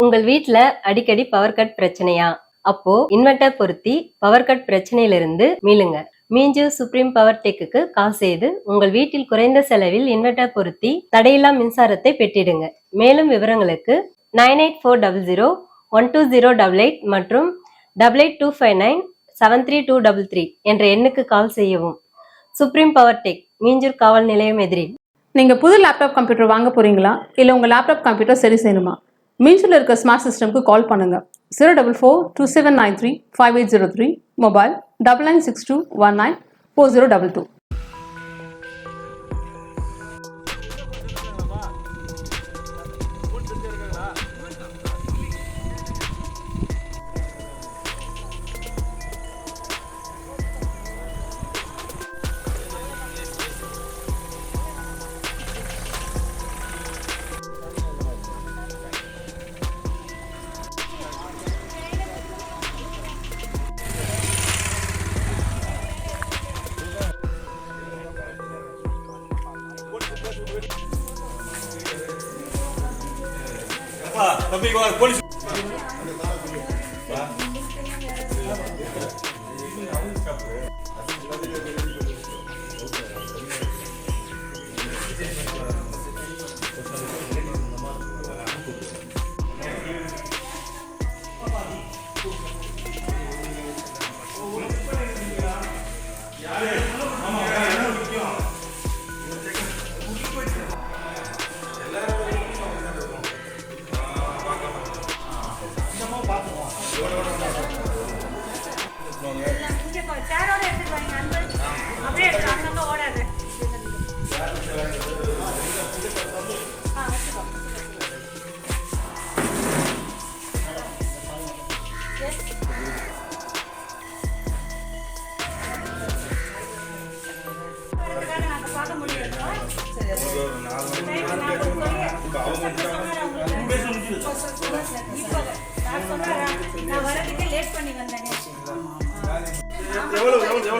உங்கள் வீட்ல அடிக்கடி பவர் கட் பிரச்சனையா? அப்போ இன்வெர்டர் பொருத்தி பவர் கட் பிரச்சனையிலிருந்து மீளுங்க. மீஞ்சூர் சுப்ரீம் பவர் டெக்குக்கு கால் செய்து உங்கள் வீட்டில் குறைந்த செலவில் இன்வெர்டர் பொருத்தி தடையில்லா மின்சாரத்தை பெற்றிடுங்க. மேலும் விவரங்களுக்கு 9840012088 மற்றும் 8825973233 என்ற எண்ணுக்கு கால் செய்யவும். சுப்ரீம் பவர் டெக், மீஞ்சூர் காவல் நிலையம் எதிரில். நீங்க புது லேப்டாப் கம்ப்யூட்டர் வாங்க போறீங்களா? இல்ல உங்க லேப்டாப் கம்ப்யூட்டர் சரி செய்யணுமா? மீஞ்சூர்ல இருக்க ஸ்மார்ட் சிஸ்டம்க்கு கால் பண்ணுங்க. 04427935803, மொபைல் 9962194022. போலீஸ்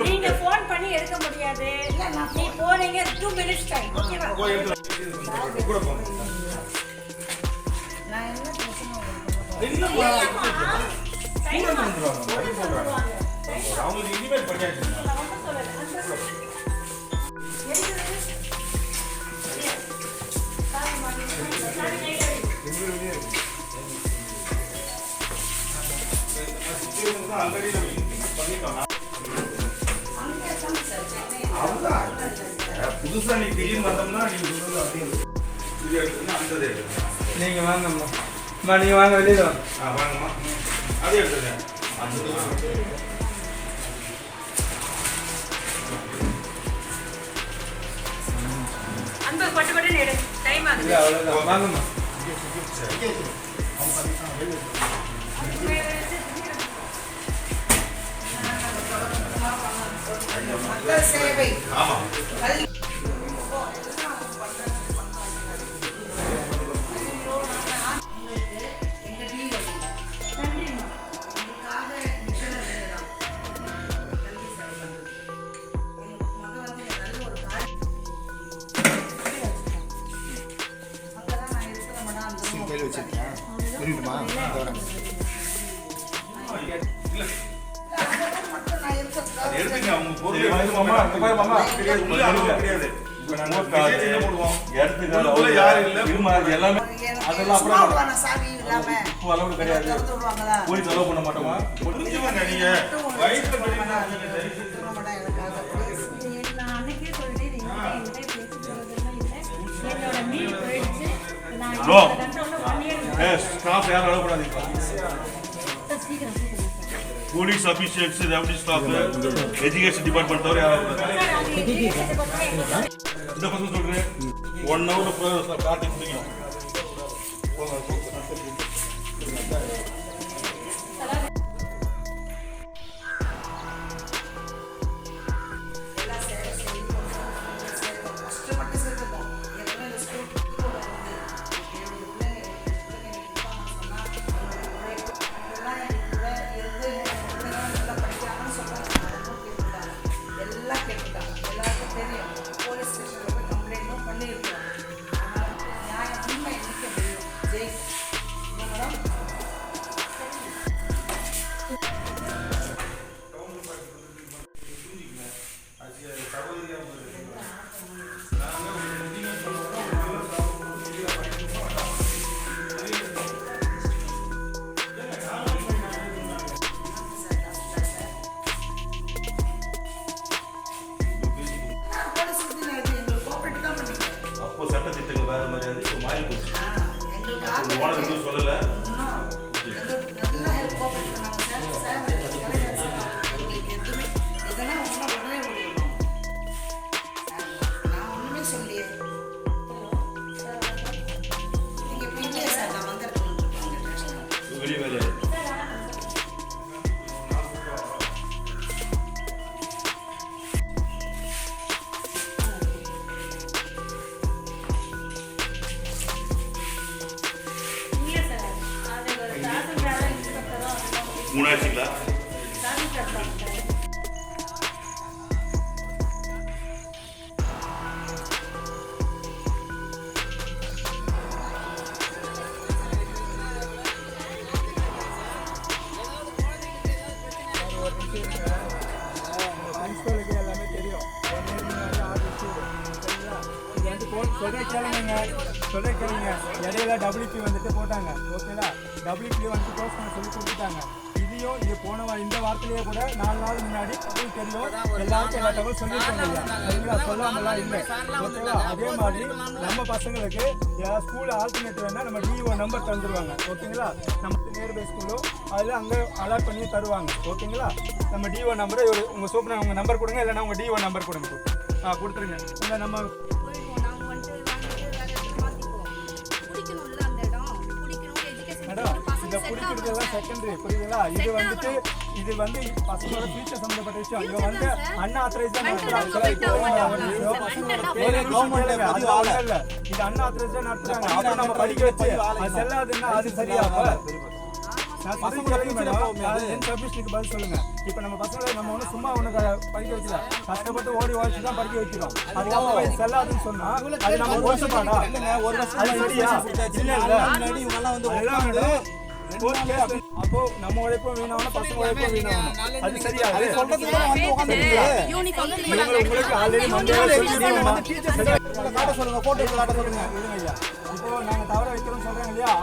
நீங்க போன் பண்ணி எடுக்க முடியாது. நீ போறீங்க 2 minutes டைம். ஓகேவா? கூட போங்க. நான் என்ன பிரச்சனை இல்லம்மா. டைம் வந்துருவாங்க. அவங்களுக்கு இனிமேல் பண்ணியாச்சு. புதுசா நீ திடீர்னு வந்தோம்னா நீங்க வாங்கம்மா. நீங்க வாங்க, வெளியில வாங்க. வாங்கம்மா. அதே எடுத்துங்க. அந்த பட்டு எடு. டைம் ஆகுது. அவ்வளவுதான். வாங்கம்மா. சேவை. ஆமா. எடுத்துங்க அவங்க பொருள் மாமா அங்க பாரு மாமா கிடையாது கிடையாது. இப்ப நாங்க மெசேஜ் போடுவோம். எடுத்துங்க யாரும் இல்ல இருமா எல்லாமே அதெல்லாம் அப்புறம் சாவி இல்லாம அளவு கிடையாது. போய் செலவு பண்ண மாட்டோமா? புரிஞ்சுவாங்க நீங்க வயசுல படிக்கிறீங்க. நான் அன்னைக்கே சொல்லிட்டேன். நீங்க என்னோட மீட் போயிடுச்சு. நான் கண்ட்ரோல்ல 1 இயர் ஸ்டாஃப் யாரும் அலோவ் பண்ணாதீங்க. சீக்கிரம் police officers, revenue staff, education department தவிர யாரும் இந்த பசங்க சொல்றேன் 1 hour காட்டி முடியும். போலீஸ் ஸ்டேஷன்ல போய் கம்ப்ளைண்ட்டும் பண்ணியிருக்கோம். ஆனால் நியாயம் உண்மை நிற்க முடியும். ஜெய் மூணாயிடுச்சுங்களா? பிரின்சிபலுக்கு எல்லாமே தெரியும். சொல்ற கேளுங்க. இடையில WP வந்துட்டு போட்டாங்க. ஓகேங்களா? WP வந்துட்டு க்ளோஸ் பண்ண சொல்லி கொடுத்துட்டாங்க. இதையும் இது இந்த வாரத்திலேயே கூட 4 நாள் முன்னாடி உங்களுக்கு தெரியும். எல்லாருக்கும் எல்லா தகவல் சொல்லியிருக்காங்க இல்லையா? சரிங்களா? சொல்லாமலாம் இல்லை. ஓகேவா? அதே மாதிரி நம்ம பசங்களுக்கு ஸ்கூல் ஆல்டர்னேட்டிவ் வேணா நம்ம DO நம்பர் தந்துருவாங்க. ஓகேங்களா? நம்ம நியர்பை ஸ்கூலோ அதில் அங்கே அலாட் பண்ணி தருவாங்க. ஓகேங்களா? நம்ம DO நம்பரை உங்கள் சூப்பர் உங்கள் நம்பர் கொடுங்க, இல்லைன்னா உங்கள் DO நம்பர் கொடுங்க. கொடுத்துருங்க. இல்லை நம்ம மேடம் இதை பிடிக்கிறதுலாம் செகண்டரி, புரியுதுங்களா? இது வந்துட்டு பசங்களோட ஃபியூச்சர் சம்பந்தப்பட்ட விஷயம். இவன் வந்து அன்ஆத்தரைஸ்ட் நடத்துறாங்க. இது அன்ஆத்தரைஸ்ட் நடத்துறாங்க. அப்புறம் நம்ம படிக்க வச்சு அது செல்லாதுன்னா அது சரியா? சப்மிஷனுக்கு பதில் சொல்லுங்க. இப்ப நம்ம பசங்களை நம்ம ஒண்ணு சும்மா படிக்க வைக்கல, கஷ்டப்பட்டு ஓடி ஓடிச்சு தான் படிக்க வைக்கிறோம். அதுக்கப்புறம் இது செல்லாதுன்னு சொன்னா அது நம்ம மோசமாடா? அப்போ நம்ம உழைப்பும் வீணாகணும், பசங்க உழைப்பும் வீணாகணும். அது சரியா? உங்களுக்கு ஆல்ரெடி இப்போ நாங்க தவற வைக்கிறோம் சொல்றாங்க இல்லையா?